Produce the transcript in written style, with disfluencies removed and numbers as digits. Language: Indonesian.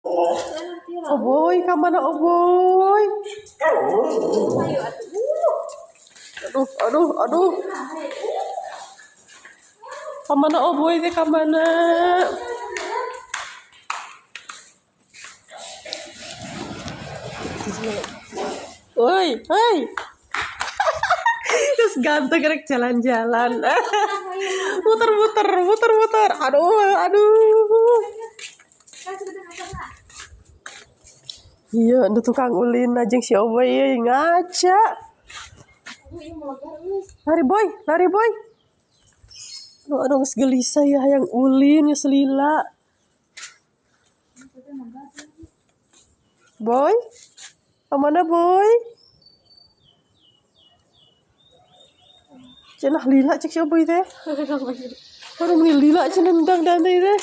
Oh boy, ka mana oh boy? Aduh. Ka mana oh boy teh ka mana? Woi. Terus ganteng rek jalan-jalan. Muter-muter. Aduh. Iya, ada tukang ulin aja si Oboy ngaca. Lari boy. Aduh, geus gelisah ya yang ulin ya selila. Boy? Kemana boy? Cenah lila cek si Oboy teh. Baru lila cenah nendang teh.